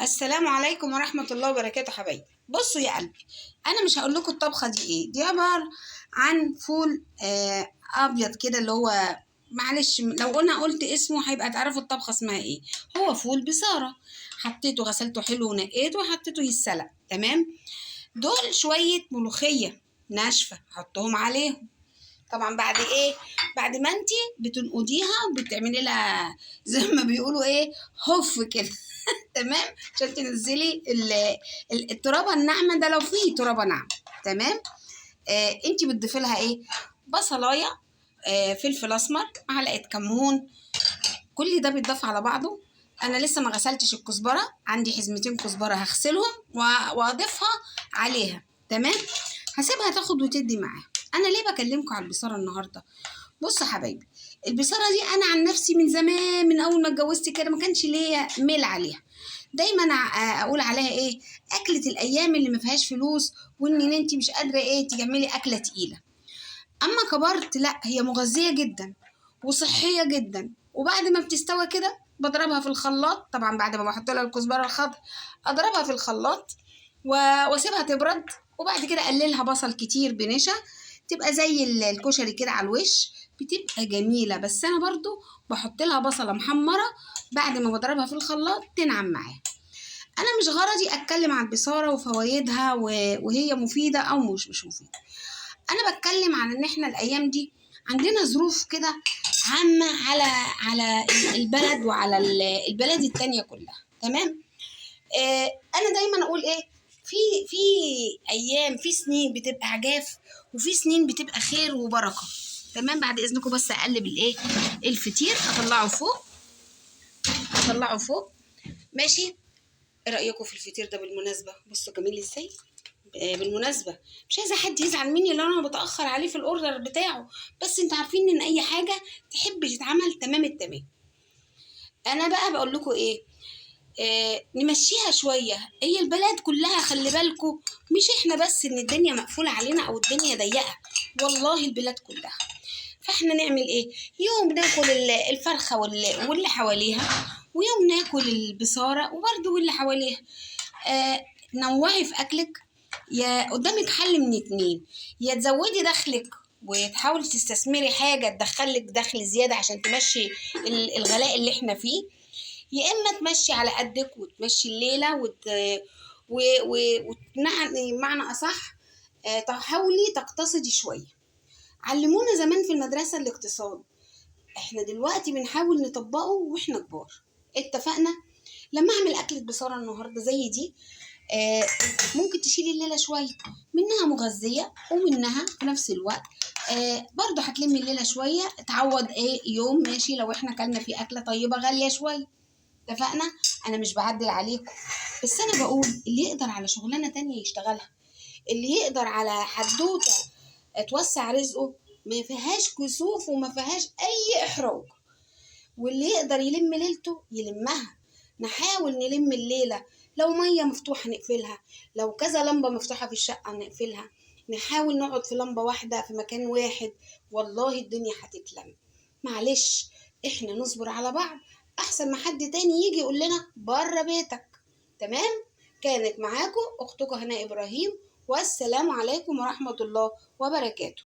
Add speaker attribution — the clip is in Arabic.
Speaker 1: السلام عليكم ورحمة الله وبركاته حبايبي. بصوا يا قلبي، أنا مش هقول لكم الطبخة دي إيه. دي عبارة عن فول أبيض كده، اللي هو معلش لو قلت اسمه هيبقى تعرفوا الطبخة اسمها إيه. هو فول بصارة، حطيته غسلته حلو ونقيته وحطيته يتسلق. تمام. دول شوية ملوخية ناشفة حطهم عليهم. طبعا بعد ايه؟ بعد ما انتي بتنقضيها وبتعملي لها زي ما بيقولوا ايه، هف كده. تمام، عشان تنزلي الترابه الناعمه ده لو فيه ترابه ناعمه. تمام. انتي بتضيفي لها ايه؟ بصلايه، فلفل اسمر، معلقه كمون. كل ده بيتضاف على بعضه. انا لسه ما غسلتش الكزبره، عندي حزمتين كزبره هغسلهم واضيفها عليها. تمام. هسيبها تاخد وتدي معاها. انا ليه بكلمكم على البصاره النهارده؟ بصوا حبايبي، البصاره دي انا عن نفسي من زمان، من اول ما اتجوزت كده ما كانش ليا ميل عليها. دايما اقول عليها ايه؟ اكله الايام اللي ما فيهاش فلوس، وان انت مش قادره ايه تعملي اكله تقيله. اما كبرت لا، هي مغذيه جدا وصحيه جدا. وبعد ما بتستوى كده بضربها في الخلاط. طبعا بعد ما بحط لها الكزبره الخضراء اضربها في الخلاط واسيبها تبرد. وبعد كده اقللها بصل كتير بنشا، تبقى زي الكشري كده على الوش، بتبقى جميله. بس انا برضو بحط لها بصله محمره بعد ما بضربها في الخلاط تنعم معايا. انا مش غرضي اتكلم عن البصاره وفوائدها وهي مفيده او مش مفيده. انا بتكلم عن ان احنا الايام دي عندنا ظروف كده عامه على البلد وعلى البلد التانية كلها. تمام. انا دايما اقول ايه، في ايام، في سنين بتبقى عجاف، وفي سنين بتبقى خير وبركه. تمام. بعد اذنكم بس اقلب الفطير، اطلعه فوق. ماشي. ايه رايكم في الفطير ده بالمناسبه؟ بصوا جميل ازاي. بالمناسبه مش عايزه حد يزعل مني لو انا بتاخر عليه في الاوردر بتاعه، بس انتوا عارفين ان اي حاجه تحب تتعمل تمام التمام. انا بقى بقول لكم ايه، نمشيها شويه. هي البلد كلها خلي بالكم، مش احنا بس ان الدنيا مقفوله علينا او الدنيا ضيقه، والله البلاد كلها. فاحنا نعمل ايه؟ يوم ناكل الفرخه واللي حواليها، ويوم ناكل البصاره وبرده واللي حواليها. نوعي في اكلك. يا قدامك حل من اتنين: يا تزودي دخلك وتحاولي تستثمري حاجه تدخلك دخل زياده عشان تمشي الغلاء اللي احنا فيه، يا اما تمشي على قدك وتمشي الليله معنى اصح تحاولي تقتصدي شويه. علمونا زمان في المدرسه الاقتصاد، احنا دلوقتي بنحاول نطبقه واحنا كبار. اتفقنا؟ لما اعمل اكله بصاره النهارده زي دي، ممكن تشيلي الليله شويه، منها مغذيه ومنها في نفس الوقت برضه هتلمي الليله شويه، تعوض ايه يوم ماشي لو احنا كلنا فيه اكله طيبه غاليه شويه. اتفقنا؟ انا مش بعدل عليكم، بس انا بقول اللي يقدر على شغلانه تانية يشتغلها، اللي يقدر على حدوته توسع رزقه ما فيهاش كسوف وما فيهاش اي احراج، واللي يقدر يلم ليلته يلمها. نحاول نلم الليله، لو ميه مفتوحه نقفلها، لو كذا لمبه مفتوحه في الشقه نقفلها، نحاول نقعد في لمبه واحده في مكان واحد، والله الدنيا هتتلم. معلش، احنا نصبر على بعض احسن ما حد تاني يجي يقول لنا بره بيتك. تمام. كانت معاكم اختكم هناء ابراهيم، والسلام عليكم ورحمه الله وبركاته.